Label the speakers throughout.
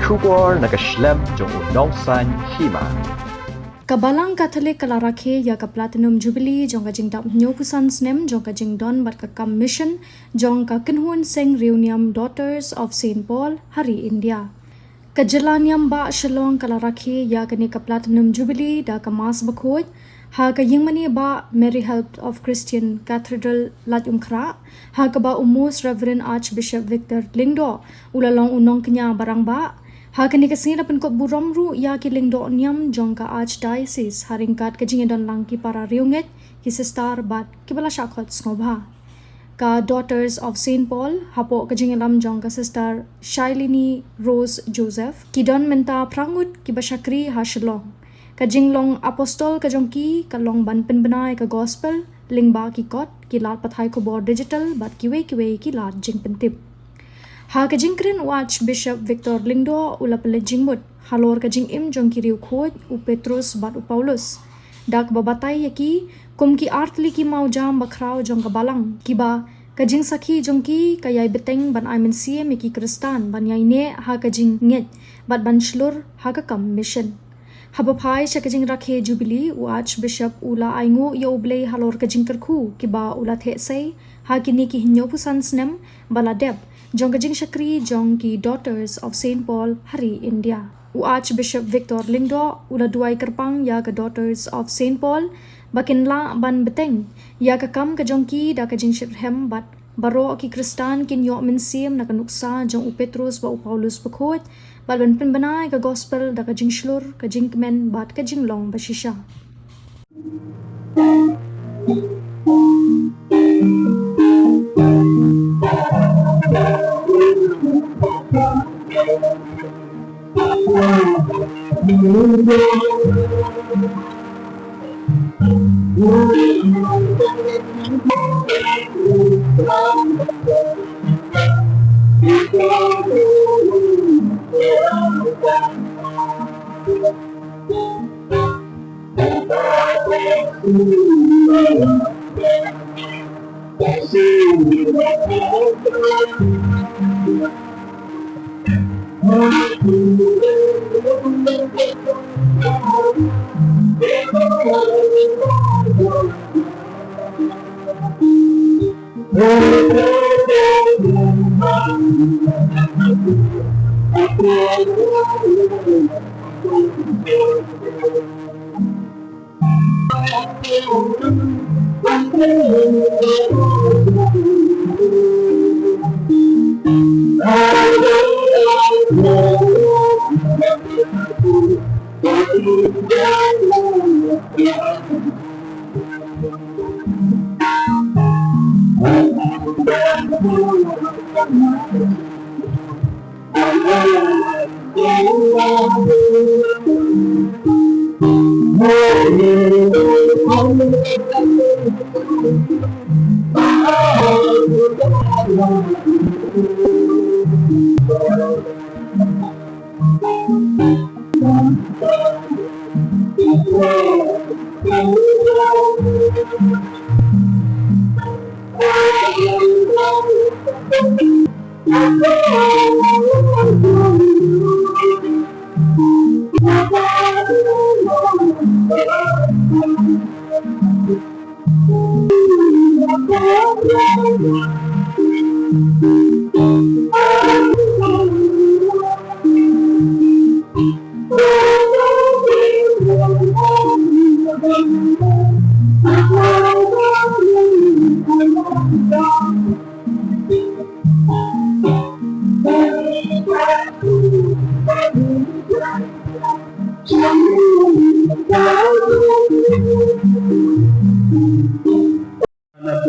Speaker 1: Shubor nakaslem jong unongsan Hima.
Speaker 2: Kabalang Catholic kala Rakhe ya ka Platinum Jubilee jong ka jing dap nyopusan snem jong ka jing don bat ka commission jong ka kinhun sing reunion Daughters of Saint Paul Hari India. Kajalanyam ba shalong kala Rakhe ya ka ni ka Platinum Jubilee da ka mas bakhoj ha ka yingmani ba Mary Help of Christian Cathedral Latumkhra ha ka ba Most Reverend Archbishop Victor Lingdo ulalong unong kanya barang ba ha ka ni ka sila pen ko buromru ya ki Lingdo nyam jong ka Archdiocese haringkat ka jingedon lang ki para riunget ki sister bat ki bala shakot snobha ka Daughters of Saint Paul hapo ka jingelam jong ka sister Shailini Rose Joseph ki don menta prangut ki ba Shakri ha shalong ka jinglong apostol ka jongki ka long ban penbenai ka gospel lingba ki kot ki lat pathai ko board digital bat kiwe ki lat jing pentip ha ka jingkren watch Bishop Victor Lingdo ulapele jingmut halor ka jing im jongki riu khoj u Petrus bat u Paulus dak babatai yaki kumki artli ki mau jam bakrao jong ka balang ki ba ka Jingshakri jongki ka yai beteng ban aimen siem ki Kristan ban yai ne ha ka jing nget bat ban shlur ha ka kam mission Habapai sa kajing Rakhe Jubilee u Archbishop ula aingu ya ublay halor kajing kerku kiba ula thesay ha kini ki hinyo pusan snem bala deb jong kajing Jingshakri jong ki Daughters of Saint Paul Hari India u Archbishop Victor Lingdo ula duai kerpang ya ka Daughters of Saint Paul bakin la ban beteng ya ka kam ka jong ki da kajing shirhem bat baro ki Kristan kin yo mensim na kanuksa jong u Petrus ba u Paulus bakhot balban penbenai ka gospel da ka jing shlur ka jing kemen bat ka jing long bashisha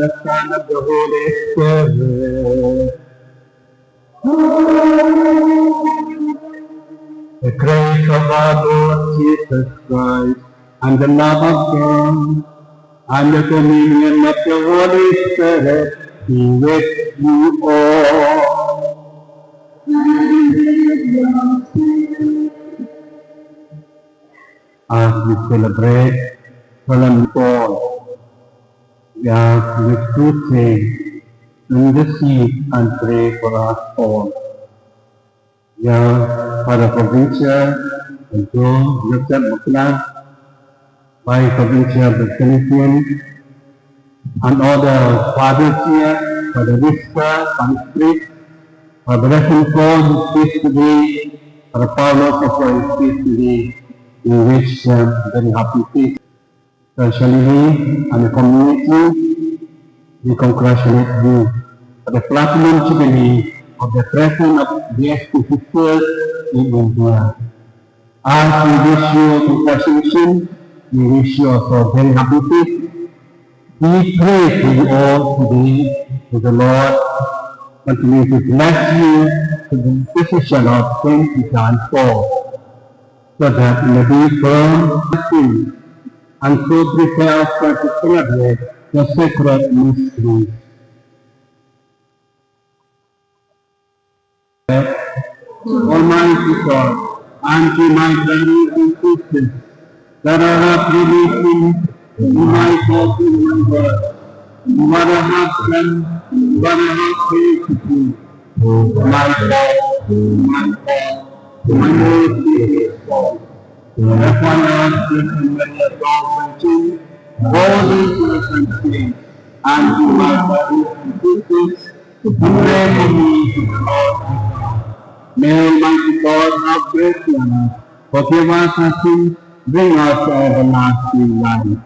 Speaker 3: The Son of the Holy Spirit. The grace of our Lord Jesus Christ, and the love of God, and the communion of the Holy Spirit be with you all. As we celebrate Solemn Paul, we ask with good faith to intercede and pray for us all. We ask for the provincial control, Richard Mukla, by provincial Philippines, and all the fathers here, for the Vista, Sanskrit, for the Russian Paul, who speaks today, for the Paulo who speaks today, we wish them very happy feast. Especially and the community, we congratulate you for the platinum jubilee of the presence of the sisters in India. As we wish you congratulations, we wish you also very happy feast. We pray for you all today, to the Lord continue to bless you to the position of Saint Peter and Paul, so that you may be firm and so prepare us to celebrate the sacred mysteries. Almighty God, and to my brothers and sisters that are not releasing my thoughts in my word, what I have done, what I have prayed to do, my fault. Therefore, I ask you to make a God to all these innocent things, and to my brothers and sisters, to pray for me to the Lord. May Almighty God have mercy on us, forgive us our sins, bring us to everlasting life.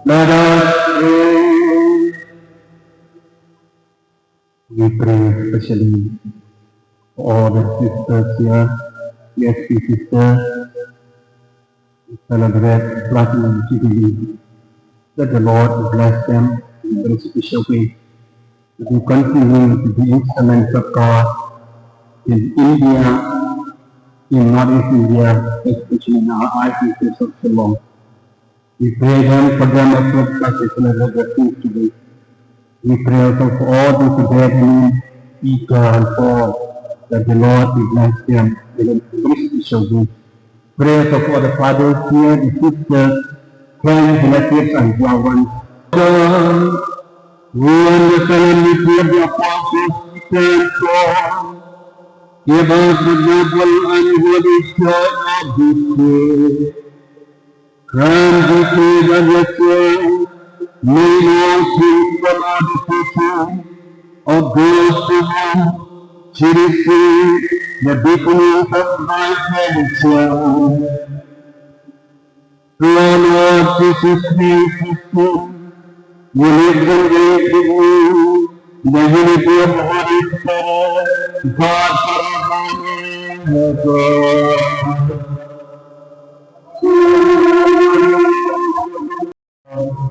Speaker 3: Let us pray. We pray especially for all the sisters here, PSP sisters, who celebrate Platinum Jubilee. That the Lord bless them in a very special way, to be continuing to be instruments of God in India, in Northeast India, especially in our Archdiocese of Jong. We pray them for them as well as they celebrate their feast today. We pray also for all those who bear the name Peter and Paul, that the Lord will bless them in a very special way. Pray also for the fathers here, the sisters, friends, relatives, and dear ones. We understand the fear of the apostles, Peter and Paul. Give us the noble and holy church of this day. Grant the favor of yourself, may not cease from our devotion of those to whom she received the beginnings of thy nature. Through our Lord Jesus Christ, you live and live with you, the unity of the Holy Spirit, God forever and ever.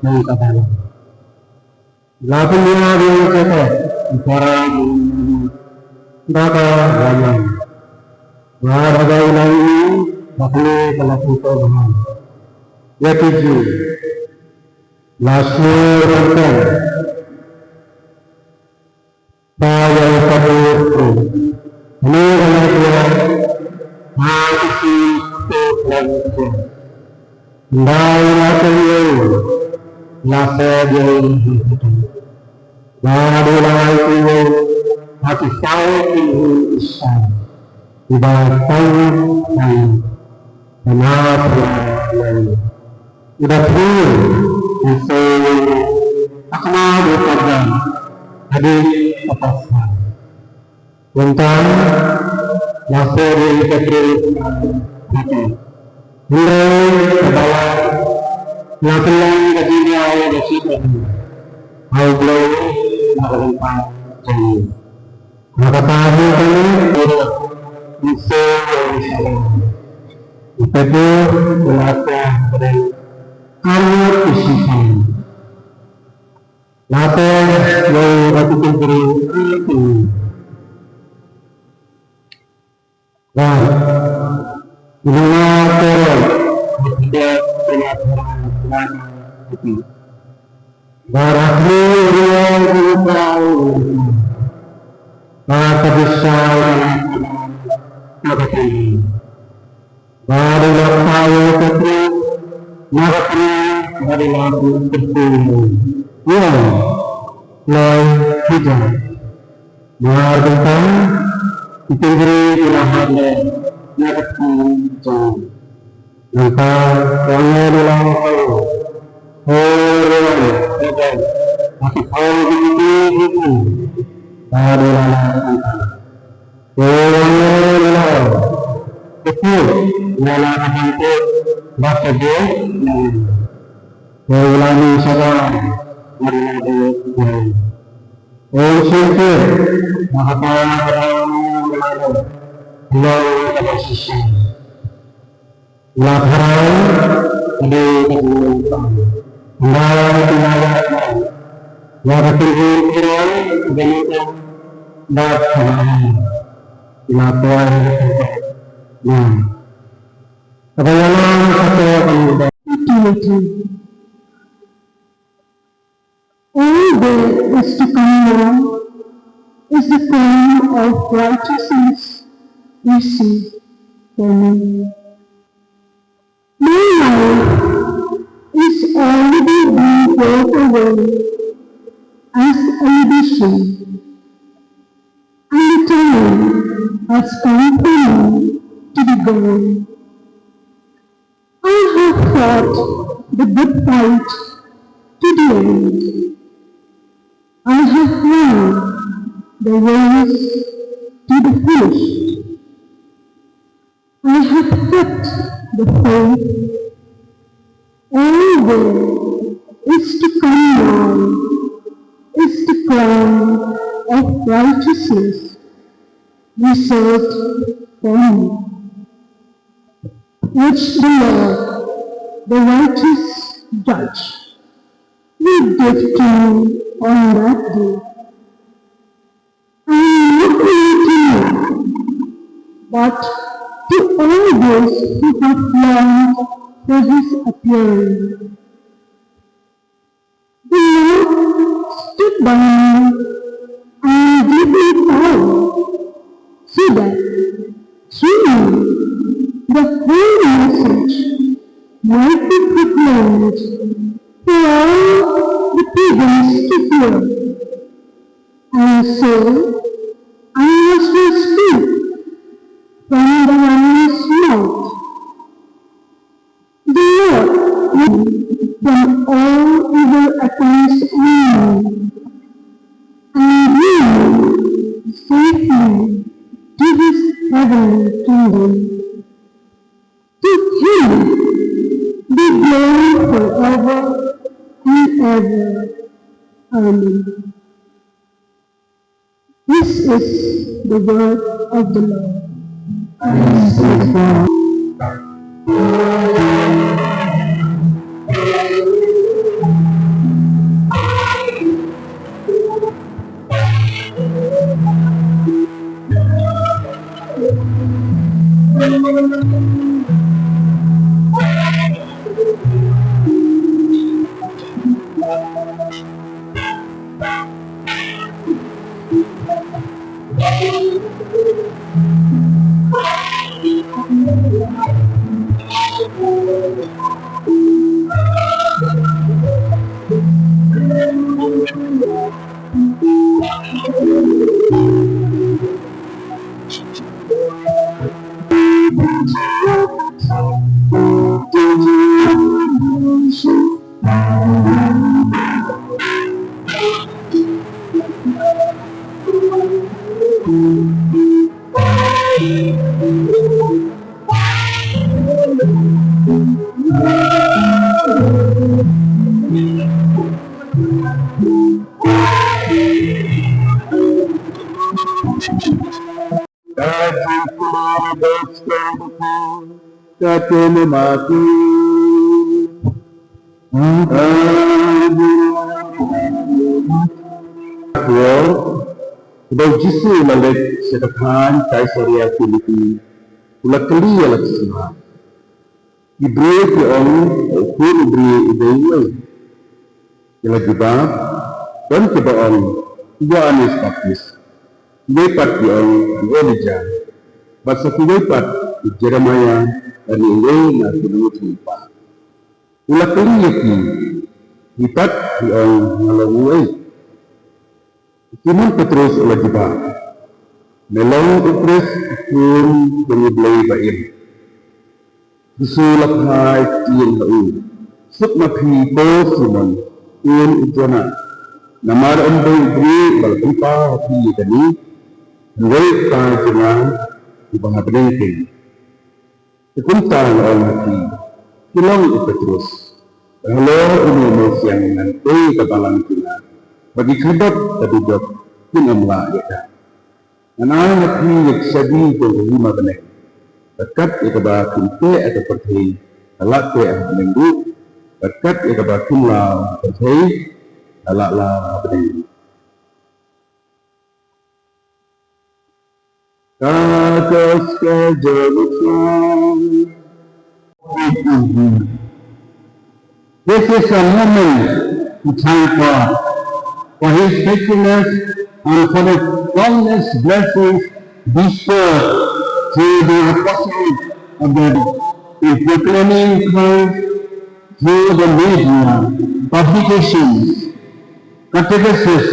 Speaker 3: Ng kabalan. Laban niya rin kita, para baka raman. Maragay lang ini, bakli kalaputo bahan. Yatiji, lasno rangkan, bayang pabuto, nirala dia, maisi to langko. Dahil natin yun, nasa diyan Nadulang ito at ikaw isa. Ibatang ng panapalayan. Ibatang ito akmadupagan adik kapasan. Tentang nasa diyan katrilisan natin. Mulai kebawa nakelang kajinya ayah dasipan haublau nakalempang jauh nakatahu kami untuk bisa salam itu belaka pada kamu isipan nate yang aku beri itu dan Inilah teror tidak penyataan itu. Barakmu yang tahu, maka besar apa ini? Barulah tahu itu, maka barulah bertemu. Ya, lain tidak. Menghargai itu beri ilahnya. Nakatang Jong. Nanta pangalan ko. Okay. Makikong dito. Padalan nanta. Pangalan. Ito. Wala ka dito. Basta do. Wala ni siya. Marina do. Siyempre. Nakapangalaman. Lalu posisi laporan di kebutuhan dalam tindakan yang berpikiran dengan dapat laporan kebayangan satu pemuda itu all that is to come now is the form of righteousness we see for me. My life is already being brought away as a ambition, and the time has come for me to be gone. I have fought the good fight to the end. I have run the race to the finish. I have kept the faith. All there is to come now is the crown of righteousness reserved for me, which the Lord, the righteous judge, will give to me on that day. I am not only to you, but to all those who have longed for his appearing. The Lord stood by me and gave me power, so that through me the whole message might be proclaimed for all the pagans to hear. And so I was rescued from the lion's mouth. The Lord will from all evil attempts on me, and bring me safely to his heavenly kingdom. To him be glory forever and ever. Amen. This is the word of the Lord. Praise be God.
Speaker 4: Katene mati, Kalau jisu malik sedekhan Kaisaria Filipi, ulat kelia lak semua. Ibre ke orang, pun ibre ideinya. Yang jebab dan kebaan tiga anis pakis. Lepat ke orang Elijah, bahasa lepat Jeremiah dan Elena kedua lupa. Ulat kelia ki, lipat ke orang Malawi. Kimun Petrus oleh jebak. Melalui Petrus pun menyebelah bair. Disulap hai tiang lau. Suk mapi bos Simon pun ujana. Namar ambai beri balpipa api tadi. Ngai ta jenang di bawah benengking. Sekuntang orang mati. Kilang Petrus. Kalau ini yang nanti kebalang kita. Bagi kedap terduduk dengan melahirkan. Anak hati yang sedih ke Hima benar. Berkat ikabar kunte atau perti, alak ke minggu. Berkat ikabar kumlau perti, alaklah benar. Kakas kejelusan. This is a moment to thank God for his faithfulness and for the countless blessings bestowed through the apostolic
Speaker 3: of the in proclaiming Christ through the media, publications, catechesis,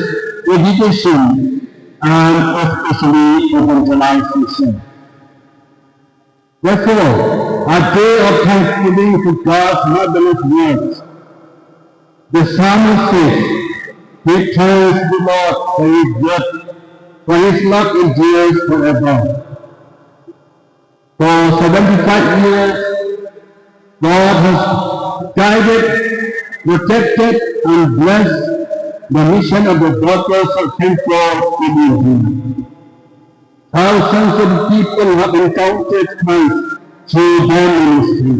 Speaker 3: education, and especially evangelization. Therefore, a day of thanksgiving to God's marvelous works. The psalmist says, "Give thanks to the Lord for His good, for His love endures forever." For 75 years, God has guided, protected, and blessed the mission of the daughters of St. Paul in India. Thousands of people have encountered Christ through their ministry.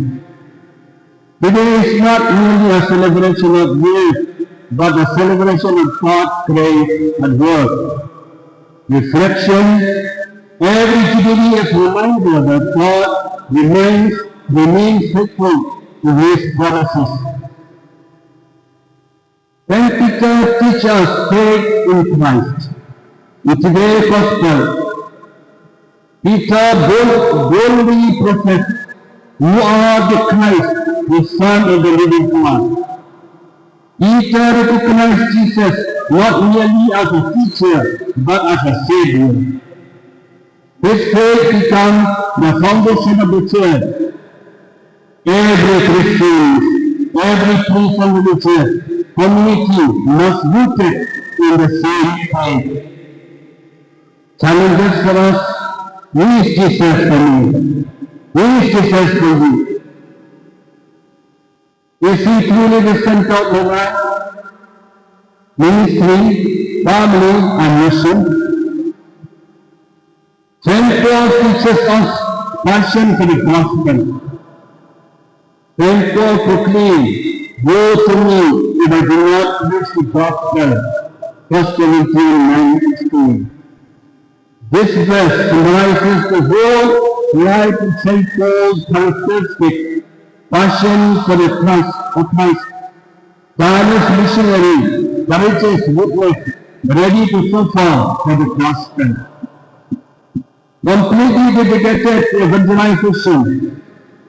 Speaker 3: Today is not merely a celebration of youth, but a celebration of God's grace and work. Reflection, every Jubilee is a reminder that God remains faithful to His promises. St. Peter teaches us faith in Christ. In today's Gospel, Peter boldly professed, "You are the Christ, the Son of the living God." Peter recognized Jesus not merely as a teacher, but as a Savior. His faith becomes the foundation of the church. Every Christian, every priest and religious community must be rooted in the same faith. Challenges for us: who is Jesus for me? Who is Jesus for you? Is He truly the center of my life, ministry, family, and mission? St. Paul teaches us passion for the gospel. St. Paul proclaimed, "Woe to me if I do not preach the gospel." 1 Corinthians 9:16. This verse summarizes the whole life of St. Paul's characteristic: passion for the Christ of Christ, tireless missionary, courageous witness, ready to suffer for the gospel. Completely dedicated to evangelization,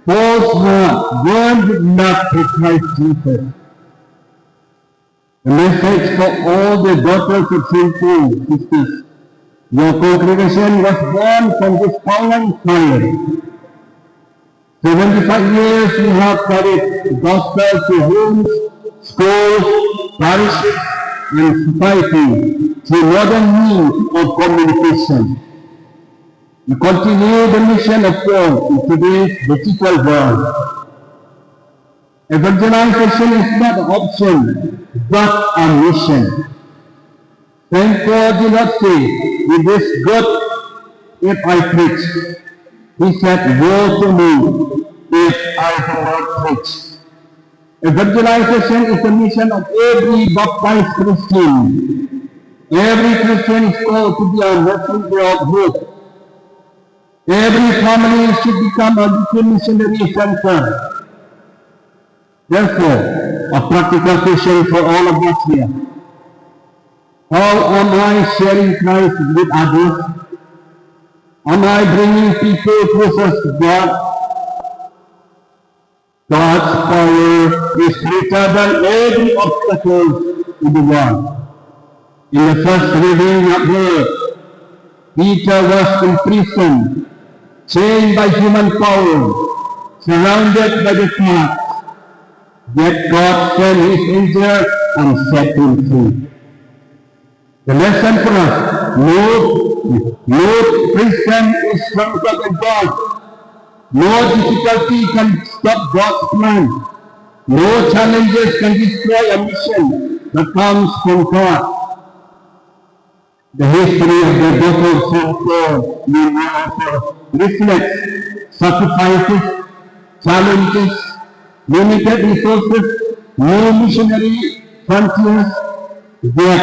Speaker 3: Paul's heart burned with love for Christ Jesus. The message for all the daughters of St. Paul is this: your congregation was born from this common fire. 75 years we have carried the gospel to homes, schools, parishes, and society through modern means of communication. We continue the mission of Paul in today's digital world. Evangelization is not an option, but a mission. St. Paul did not say, "It is good if I preach." He said, "Woe to me if I do not preach." Evangelization is the mission of every baptized Christian. Every Christian is called to be a messenger of hope. Every family should become a little missionary center. Therefore, a practical question for all of us here: how am I sharing Christ with others? Am I bringing people closer to God? God's power is greater than every obstacle in the world. In the first reading of here, Peter was imprisoned, chained by human power, surrounded by the crowd. Yet God sent His angel and set him free. The lesson for us: no prison is stronger than God. No difficulty can stop God's plan. No challenges can destroy a mission that comes from God. The history of the Gospel of St. Paul reflects sacrifices, challenges, limited resources, no missionary frontiers, yet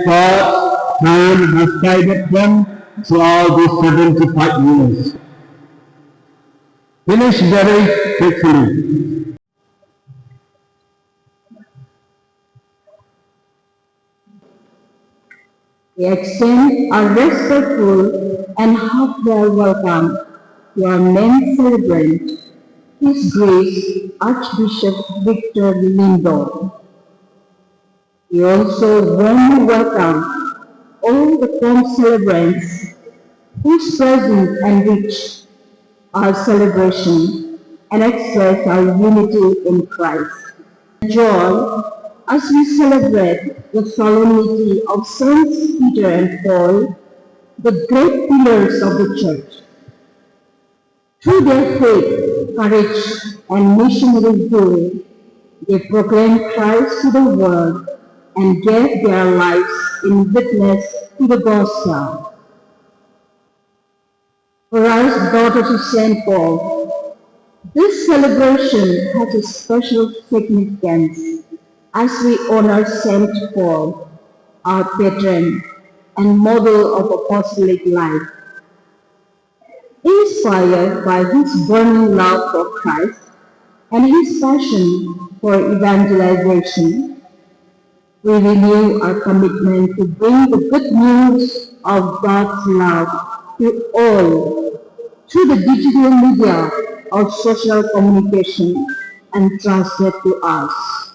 Speaker 3: God's hand has guided them throughout these 75 years. Finish very faithfully.
Speaker 5: We extend our respectful and heartfelt welcome your main celebrant, His Grace Archbishop Victor Lindor. We also warmly welcome all the celebrants whose presence enrich our celebration and express our unity in Christ. Joy as we celebrate the solemnity of Saints Peter and Paul, the great pillars of the Church. Through their faith, courage, and missionary zeal, they proclaimed Christ to the world and gave their lives in witness to the gospel. For us, daughters of St. Paul, this celebration has a special significance as we honor St. Paul, our patron and model of apostolic life. Inspired by his burning love for Christ and his passion for evangelization, we renew our commitment to bring the good news of God's love to all through the digital media of social communication entrusted to us.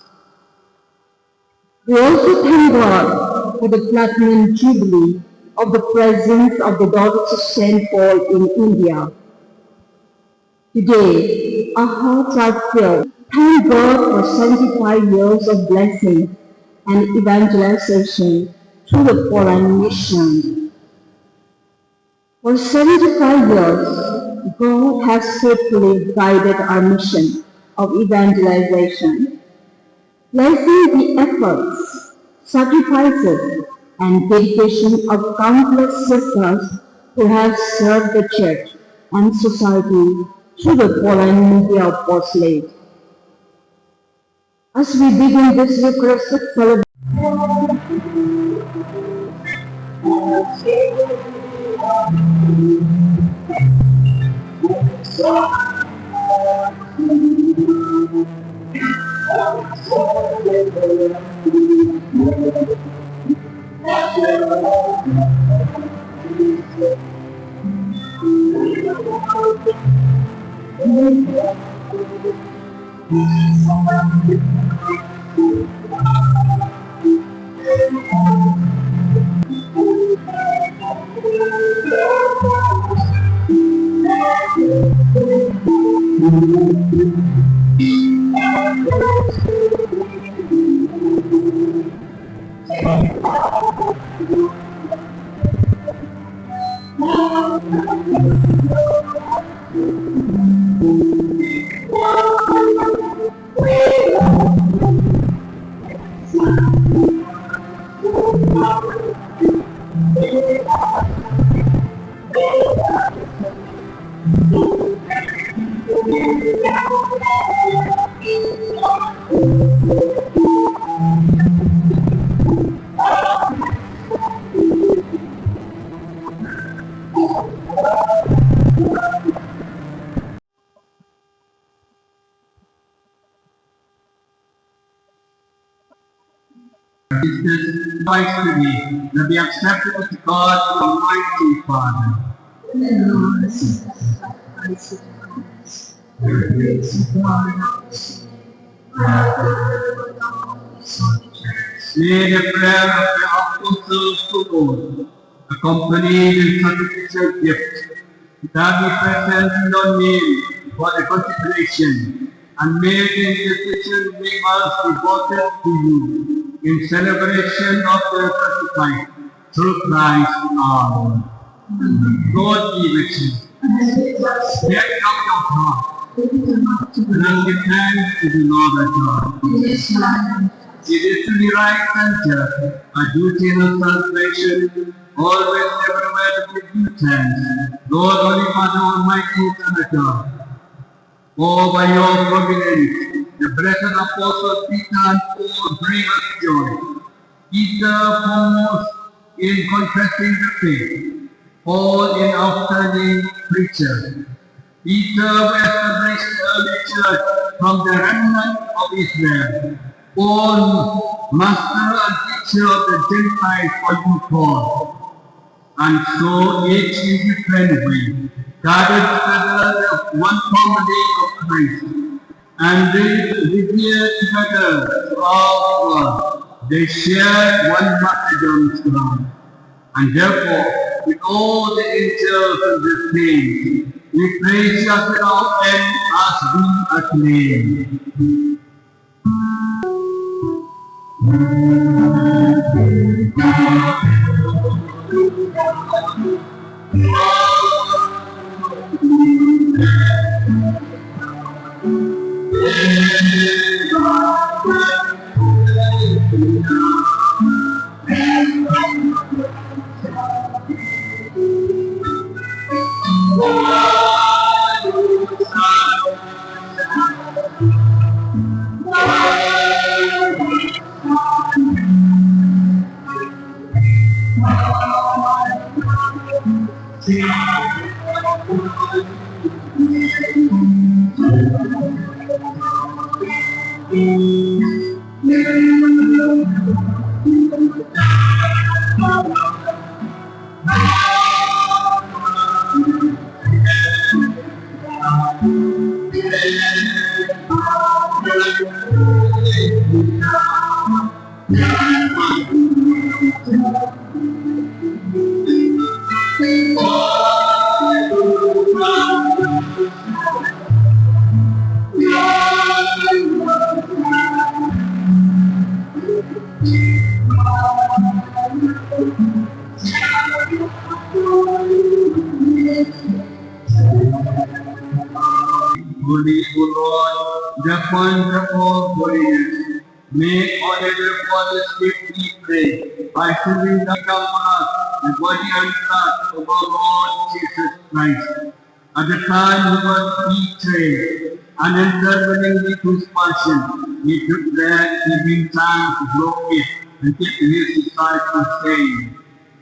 Speaker 5: We also thank God for the Platinum Jubilee of the presence of the Daughters of St. Paul in India. Today, our hearts are filled. Thank God for 75 years of blessing and evangelization through the Pauline mission. For 75 years, God has faithfully guided our mission of evangelization, blessing the efforts, sacrifices, and dedication of countless sisters who have served the Church and society through the Pauline media apostolate. As we begin this Eucharistic celebration,
Speaker 3: This Christ to me, that be acceptable to God, Almighty Father. May the prayer of the apostles to all, accompanied with sacrificial gift, that be present in your name for the consecration, and may the intercession make us devoted to you in celebration of the crucified through Christ our Lord. God be with you. Let up your heart. Let give thanks to the Lord our God. It is to be right and just, a duty and salvation, always everywhere to give you thanks, Lord, Holy Father, Almighty and God. Oh, by your providence, the blessed Apostle Peter and Paul bring us joy. Peter foremost in confessing the faith, Paul in outstanding preacher. Peter established the early church from the remnant of Israel. Paul, master and teacher of the Gentiles for you, Paul. And so each in different way gathered together as one family of Christ, and they revere together throughout the world. They share one martyrdom's ground. And therefore, with all the angels and the saints, we praise you without end as we acclaim. Holy, O Lord, the fount of all holiness, may all your fathers we pray, by sending the us the body and blood of our Lord Jesus Christ. At the time he was betrayed and entered willingly to his passion, he took bread, giving thanks, broke it, and gave to his disciples, saying,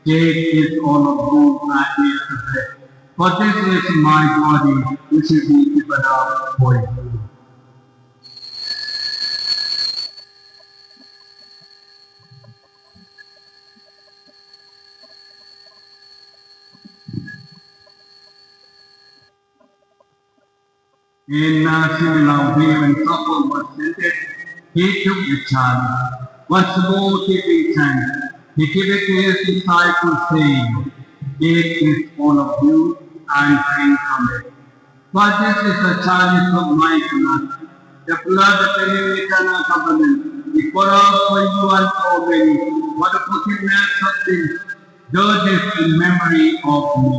Speaker 3: "Take this, all of you, and eat the bread. For this is my body, which is given up for you." In a similar way, when supper was ended, he took the chalice. Once more giving thanks, he gave it to his disciples, saying, "Take this, all of you, and drink from it. For this is the chalice of my blood, the blood of the new eternal covenant, is poured out for you and for many, for the forgiveness of sins. Do this in memory of me."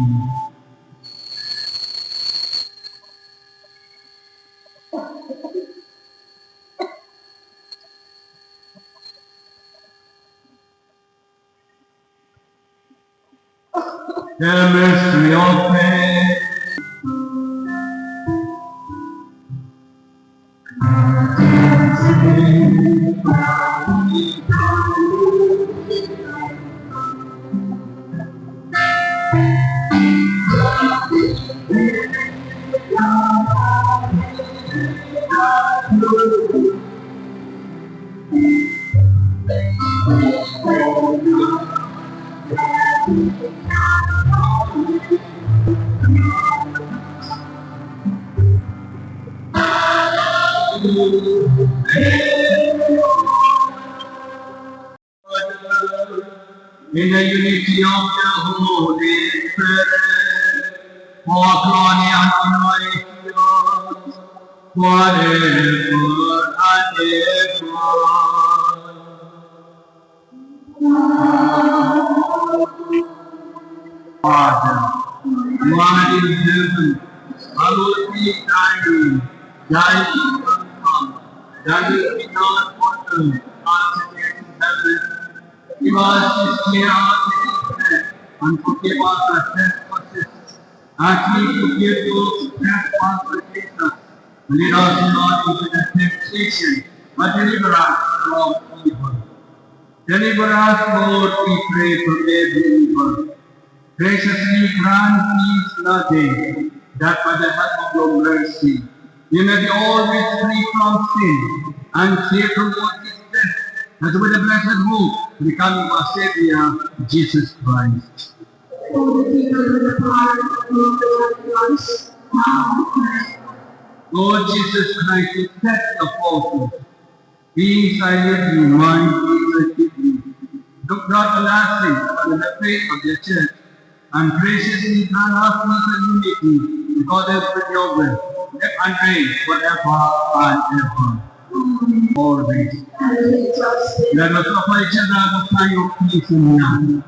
Speaker 3: The mystery of faith. In the unity of the Holy Spirit, for glory and honor is yours, forever and ever. Father, who art in heaven, hallowed be thy name. Thy kingdom come, thy will be done on earth as it is in heaven. Give us this day our daily bread, and forgive us our trespasses, as we forgive those who trespass against us. And lead us not into temptation, but deliver us from evil. Deliver us, Lord, we pray, from every evil. Graciously grant peace nothing, that by the help of your mercy, we may be always free from sin, and safe from what is death, as with the blessed hope, the coming of our Savior, Jesus Christ.
Speaker 5: for the people of the heart of the Christ, now and forever.
Speaker 3: Lord Jesus Christ, you set the apostles, being silently mind peace. Look not lastly on the faith of the church, and graciously grant us peace and unity, because with your will, live and reign forever and ever. Always. Let us offer each other the sign of peace and love.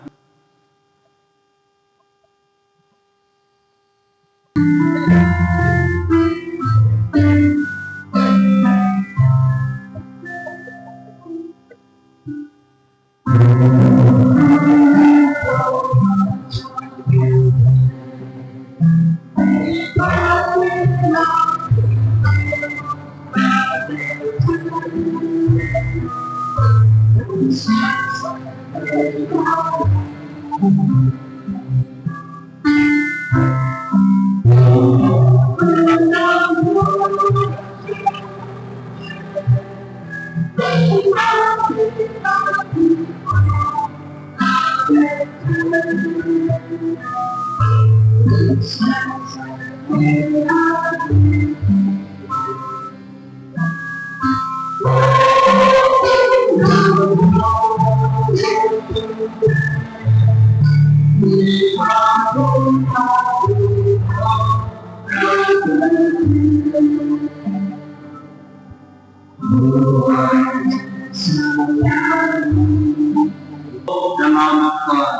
Speaker 3: The Lamb of God,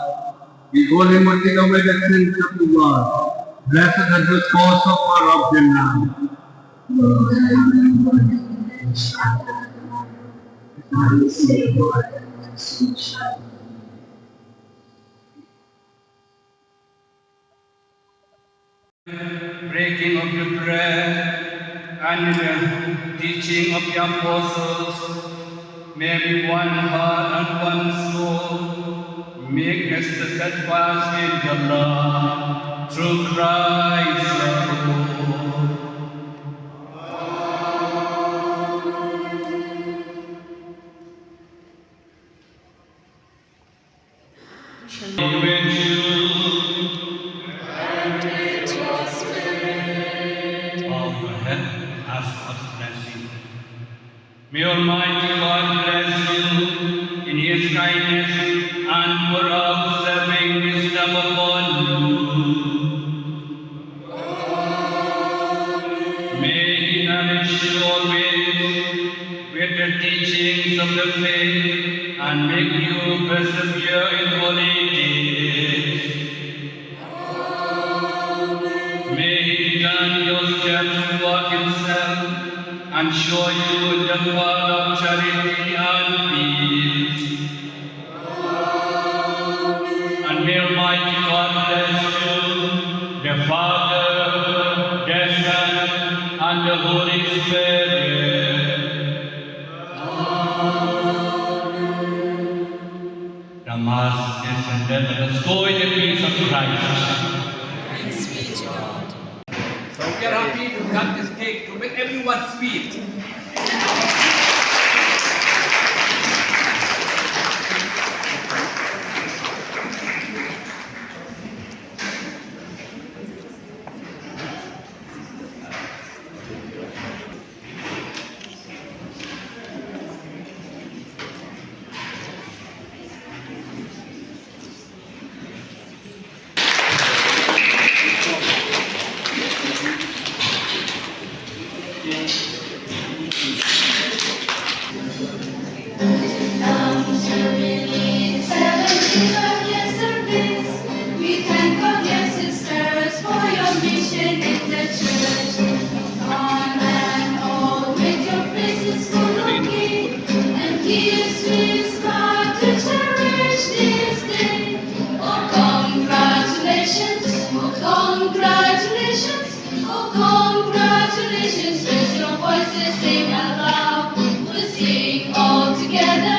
Speaker 3: behold him who take away the sins of the world. Blessed is the cause of our of the Lamb.
Speaker 6: Breaking of the bread and the teaching of the apostles, may we one heart and one soul make us the steadfast in the love through Christ our Lord. Be with you.
Speaker 7: And with your spirit.
Speaker 6: Bow your head, ask God's blessing. May Almighty God bless you in His kindness and for observing wisdom upon you. May He nourish you always with the teachings of the faith and make you persevere in holy deeds. May He guide your steps toward Himself and show you the path of charity and peace. And may Almighty God bless you, the Father, the Son, and the Holy Spirit. The Mass is ended. Let us go in the peace of Christ.
Speaker 7: Thanks be to God.
Speaker 6: So we are happy to cut this cake to make everyone sweet.
Speaker 7: We thank God, dear sisters, for your mission in the church. On and all with your praises full of King, and gives me start to cherish this day. Oh, congratulations, oh, congratulations, oh, congratulations. Raise your voices, sing aloud, we'll sing all together.